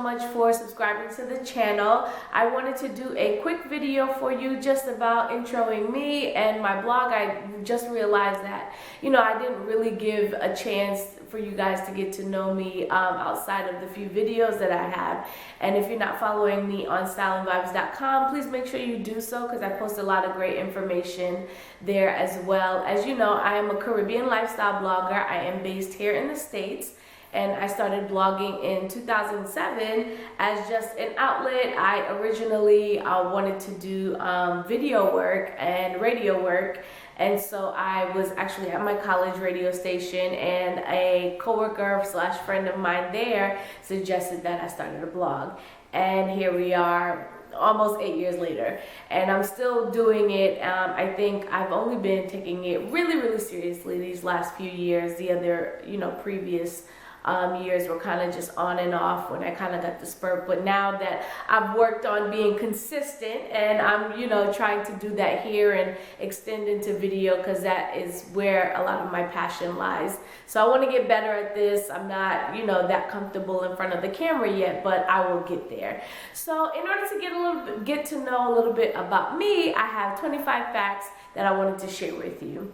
much for subscribing to the channel. I wanted to do a quick video for you just about introing me and my blog. I just realized that, I didn't really give a chance for you guys to get to know me outside of the few videos that I have. And if you're not following me on styleandvibes.com, please make sure you do so, because I post a lot of great information there as well. As you know, I am a Caribbean lifestyle blogger. I am based here in the States, and I started blogging in 2007 as just an outlet. I originally wanted to do video work and radio work, and so I was actually at my college radio station, and a coworker slash friend of mine there suggested that I started a blog, and here we are almost 8 years later, and I'm still doing it. I think I've only been taking it really seriously these last few years. The other previous years were kind of just on and off when I kind of got the spurt, but now that I've worked on being consistent, and I'm trying to do that here and extend into video, because that is where a lot of my passion lies. So I want to get better at this. I'm not that comfortable in front of the camera yet, but I will get there. So in order to get to know a little bit about me, I have 25 facts that I wanted to share with you.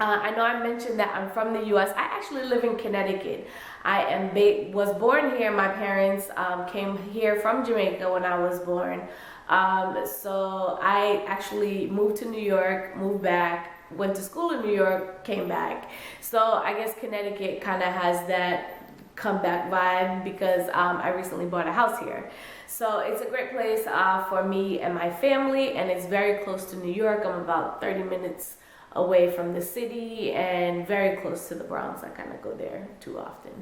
I know I mentioned that I'm from the U.S. I actually live in Connecticut. I was born here. My parents came here from Jamaica when I was born. So I actually moved to New York, moved back, went to school in New York, came back. So I guess Connecticut kind of has that comeback vibe, because I recently bought a house here. So it's a great place for me and my family, and it's very close to New York. I'm about 30 minutes away from the city and very close to the Bronx. I kind of go there too often.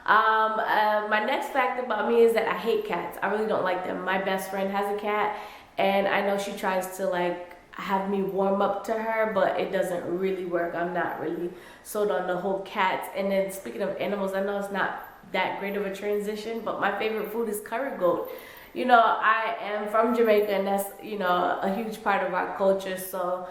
My next fact about me is that I hate cats. I really don't like them. My best friend has a cat, and I know she tries to have me warm up to her, but it doesn't really work. I'm not really sold on the whole cats. And then speaking of animals, I know it's not that great of a transition, but my favorite food is curry goat. I am from Jamaica, and that's, a huge part of our culture. So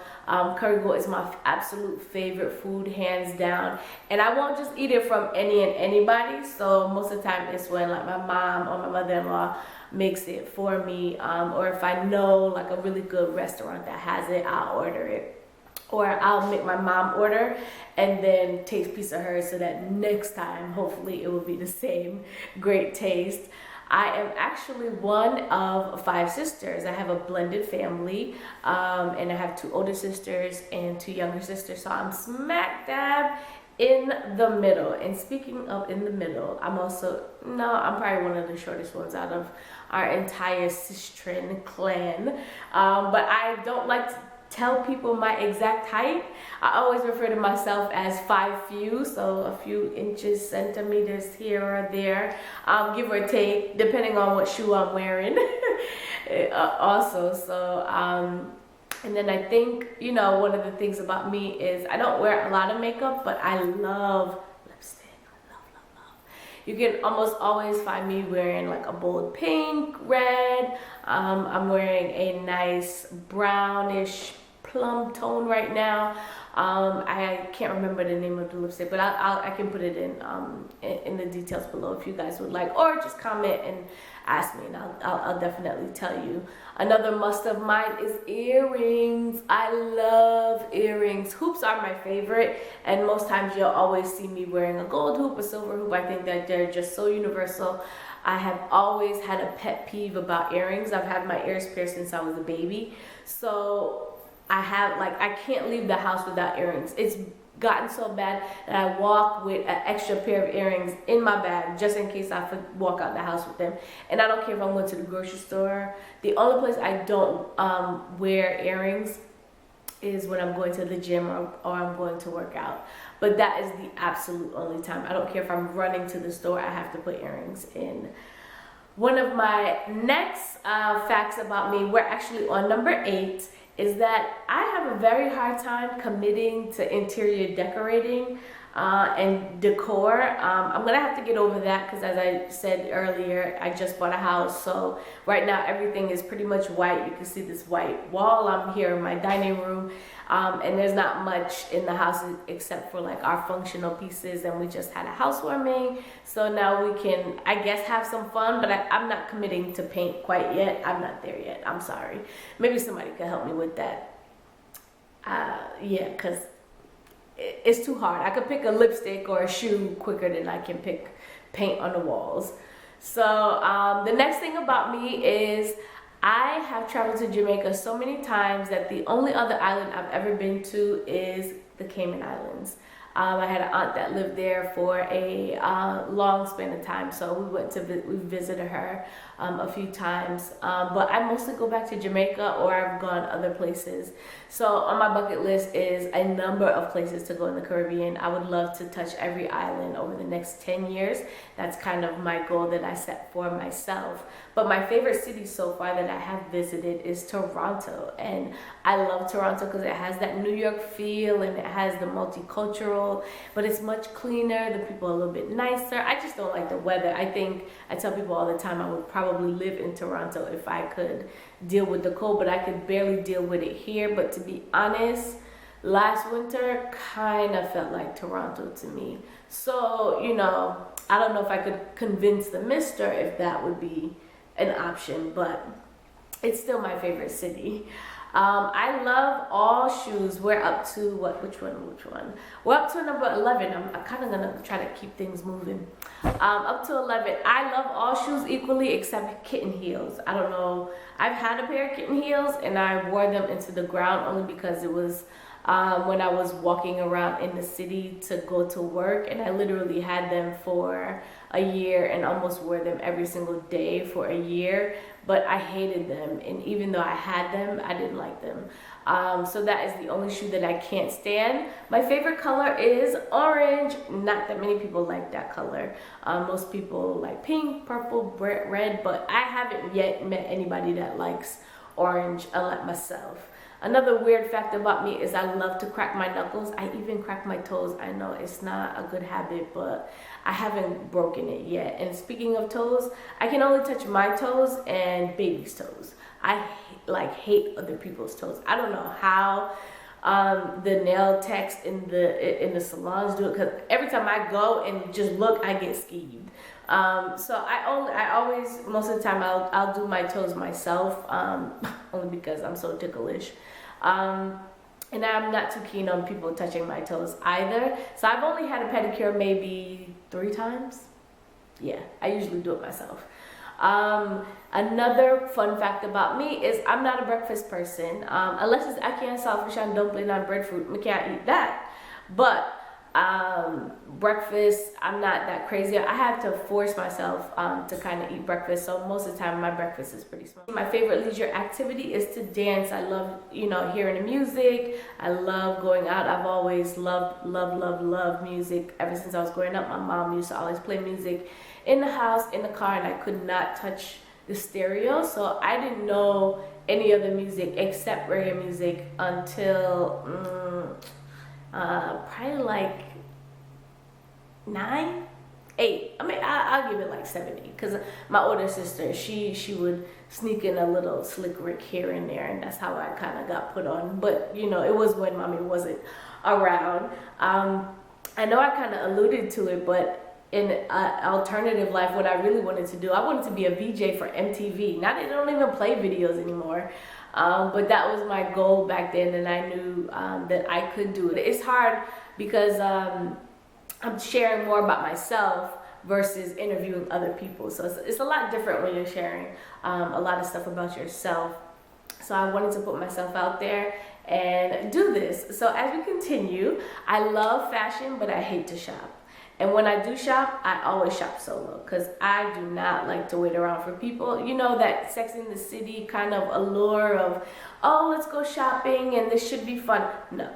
curry goat is my absolute favorite food, hands down. And I won't just eat it from any and anybody. So most of the time it's when my mom or my mother-in-law makes it for me. Or if I know a really good restaurant that has it, I'll order it. Or I'll make my mom order and then take a piece of hers, so that next time, hopefully, it will be the same great taste. I am actually one of 5 sisters. I have a blended family, and I have 2 older sisters and 2 younger sisters. So I'm smack dab in the middle. And speaking of in the middle, I'm probably one of the shortest ones out of our entire Sistren clan. But I don't like to tell people my exact height. I always refer to myself as 5 few, so a few inches, centimeters here or there, give or take, depending on what shoe I'm wearing. Also, so and then I think one of the things about me is I don't wear a lot of makeup, but I love lipstick. Love. You can almost always find me wearing a bold pink, red. I'm wearing a nice brownish plum tone right now. I can't remember the name of the lipstick, but I can put it in the details below if you guys would like, or just comment and ask me, and I'll definitely tell you. Another must of mine is earrings. I love earrings. Hoops are my favorite, and most times you'll always see me wearing a gold hoop, a silver hoop. I think that they're just so universal. I have always had a pet peeve about earrings. I've had my ears pierced since I was a baby, so I can't leave the house without earrings. It's gotten so bad that I walk with an extra pair of earrings in my bag just in case I walk out the house with them. And I don't care if I'm going to the grocery store. The only place I don't wear earrings is when I'm going to the gym or I'm going to work out. But that is the absolute only time. I don't care if I'm running to the store, I have to put earrings in. One of my next facts about me, we're actually on number 8, is that I have a very hard time committing to interior decorating. and decor. I'm gonna have to get over that because, as I said earlier, I just bought a house, so right now everything is pretty much white. You can see this white wall. I'm here in my dining room, and there's not much in the house except for like our functional pieces, and we just had a housewarming, so now we can, I guess, have some fun, but I'm not committing to paint quite yet. I'm not there yet. I'm sorry. Maybe somebody could help me with that. Yeah, because it's too hard. I could pick a lipstick or a shoe quicker than I can pick paint on the walls. So the next thing about me is I have traveled to Jamaica so many times that the only other island I've ever been to is the Cayman Islands. I had an aunt that lived there for a long span of time, so we visited her a few times. But I mostly go back to Jamaica, or I've gone other places. So on my bucket list is a number of places to go in the Caribbean. I would love to touch every island over the next 10 years. That's kind of my goal that I set for myself. But my favorite city so far that I have visited is Toronto, and I love Toronto because it has that New York feel and it has the multicultural, but it's much cleaner. The people are a little bit nicer. I just don't like the weather. I tell people all the time I would probably live in Toronto if I could deal with the cold, but I could barely deal with it here. But to be honest, last winter kind of felt like Toronto to me. So, you know, I don't know if I could convince the mister if that would be an option, but it's still my favorite city. I love all shoes. We're up to which one? We're up to number 11. I'm kind of gonna try to keep things moving. Up to 11. I love all shoes equally except kitten heels. I don't know. I've had a pair of kitten heels and I wore them into the ground only because it was when I was walking around in the city to go to work, and I literally had them for a year and almost wore them every single day for a year, but I hated them, and even though I had them, I didn't like them. So that is the only shoe that I can't stand. My favorite color is orange. Not that many people like that color. Most people like pink, purple, red, but I haven't yet met anybody that likes orange unlike myself. Another weird fact about me is I love to crack my knuckles. I even crack my toes. I know it's not a good habit, but I haven't broken it yet. And speaking of toes, I can only touch my toes and baby's toes. I hate other people's toes. I don't know how the nail techs in the salons do it, because every time I go and just look, I get skeeved. So I always, most of the time I'll do my toes myself, only because I'm so ticklish. And I'm not too keen on people touching my toes either. So I've only had a pedicure maybe 3 times. Yeah, I usually do it myself. Another fun fact about me is I'm not a breakfast person. Unless it's ackee and saltfish and dumpling and breadfruit, I can't eat that. But breakfast, I'm not that crazy. I have to force myself to kind of eat breakfast, so most of the time my breakfast is pretty small. My favorite leisure activity is to dance. I love, hearing the music. I love going out. I've always loved music ever since I was growing up. My mom used to always play music in the house, in the car, and I could not touch the stereo, so I didn't know any other music except reggae music until probably like 9, 8. I mean, I'll give it like 7, 8, because my older sister, she would sneak in a little slick Rick here and there, and that's how I kind of got put on. But it was when mommy wasn't around. I know I kind of alluded to it, but in alternative life, what I really wanted to do, I wanted to be a VJ for MTV. Now they don't even play videos anymore. But that was my goal back then, and I knew that I could do it. It's hard because I'm sharing more about myself versus interviewing other people. So it's a lot different when you're sharing a lot of stuff about yourself. So I wanted to put myself out there and do this. So as we continue, I love fashion, but I hate to shop. And when I do shop, I always shop solo because I do not like to wait around for people. That Sex in the City kind of allure of, oh, let's go shopping and this should be fun. No,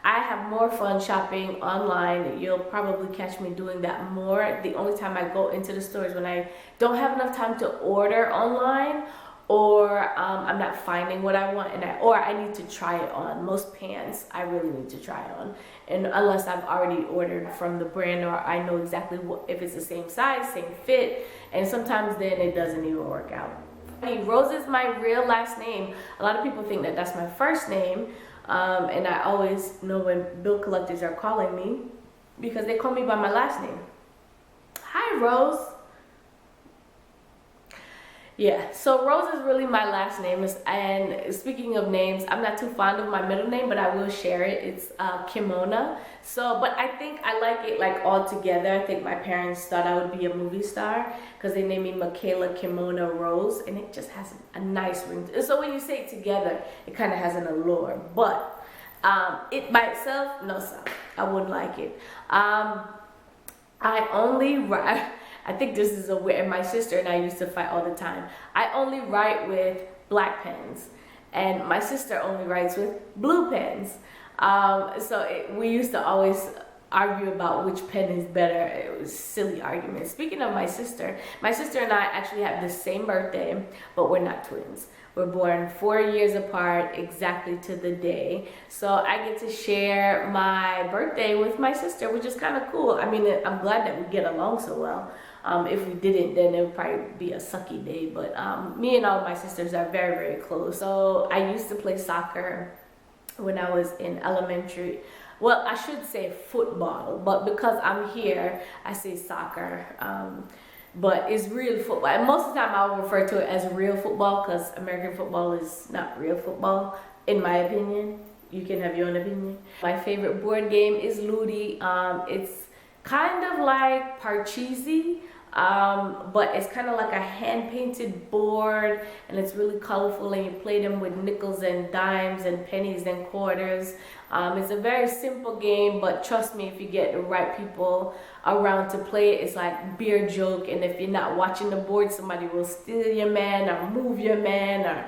I have more fun shopping online. You'll probably catch me doing that more. The only time I go into the store is when I don't have enough time to order online, or I'm not finding what I want, or I need to try it on. Most pants I really need to try on, and unless I've already ordered from the brand, or I know exactly if it's the same size, same fit, and sometimes then it doesn't even work out. Rose is my real last name. A lot of people think that that's my first name, and I always know when bill collectors are calling me because they call me by my last name. Hi, Rose. Yeah, so Rose is really my last name. And speaking of names, I'm not too fond of my middle name, but I will share it. It's Kimona. So, but I think I like it like all together. I think my parents thought I would be a movie star because they named me Mikelah Kimona Rose, and it just has a nice ring. So when you say it together, it kind of has an allure. But it by itself, no, sir, I wouldn't like it. I only write. I think this is and my sister and I used to fight all the time. I only write with black pens, and my sister only writes with blue pens. We used to always argue about which pen is better. It was silly arguments. Speaking of my sister and I actually have the same birthday, but we're not twins. We're born 4 years apart, exactly to the day. So I get to share my birthday with my sister, which is kind of cool. I mean, I'm glad that we get along so well. If we didn't, then it would probably be a sucky day. But me and all of my sisters are very, very close. So I used to play soccer when I was in elementary. Well, I should say football, but because I'm here, I say soccer. But it's real football. And most of the time I'll refer to it as real football because American football is not real football, in my opinion. You can have your own opinion. My favorite board game is Ludi. It's kind of like Parcheesi, but it's kind of like a hand-painted board, and it's really colorful, and you play them with nickels and dimes and pennies and quarters. It's a very simple game, but trust me, if you get the right people around to play it, it's like beer joke, and if you're not watching the board, somebody will steal your man or move your man or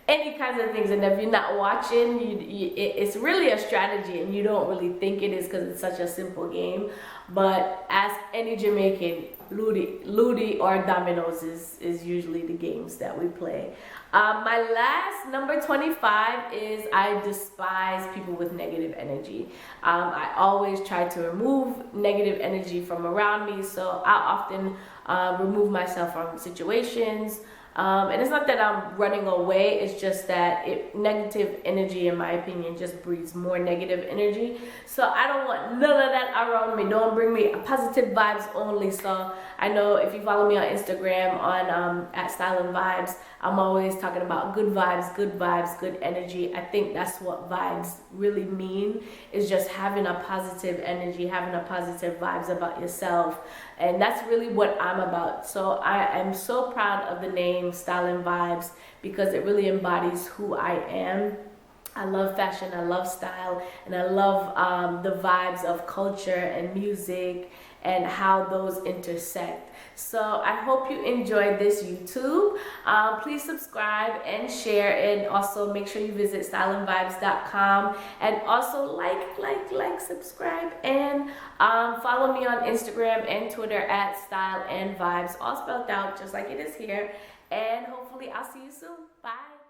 any kinds of things. And if you're not watching, it's really a strategy, and you don't really think it is because it's such a simple game. But as any Jamaican, Ludi or Dominoes is usually the games that we play. My last, number 25, is I despise people with negative energy. I always try to remove negative energy from around me, so I often remove myself from situations. And it's not that I'm running away, it's just that negative energy, in my opinion, just breeds more negative energy. So I don't want none of that around me. Don't bring me positive vibes only. So I know if you follow me on Instagram on at Style and Vibes, I'm always talking about good vibes, good energy. I think that's what vibes really mean, is just having a positive energy, having a positive vibes about yourself. And that's really what I'm about. So I am so proud of the name Style and Vibes because it really embodies who I am. I love fashion, I love style, and I love the vibes of culture and music and how those intersect. So I hope you enjoyed this YouTube. Please subscribe and share, and also make sure you visit styleandvibes.com, and also like, subscribe, and follow me on Instagram and Twitter at Style and Vibes, all spelled out just like it is here. And hopefully I'll see you soon. Bye.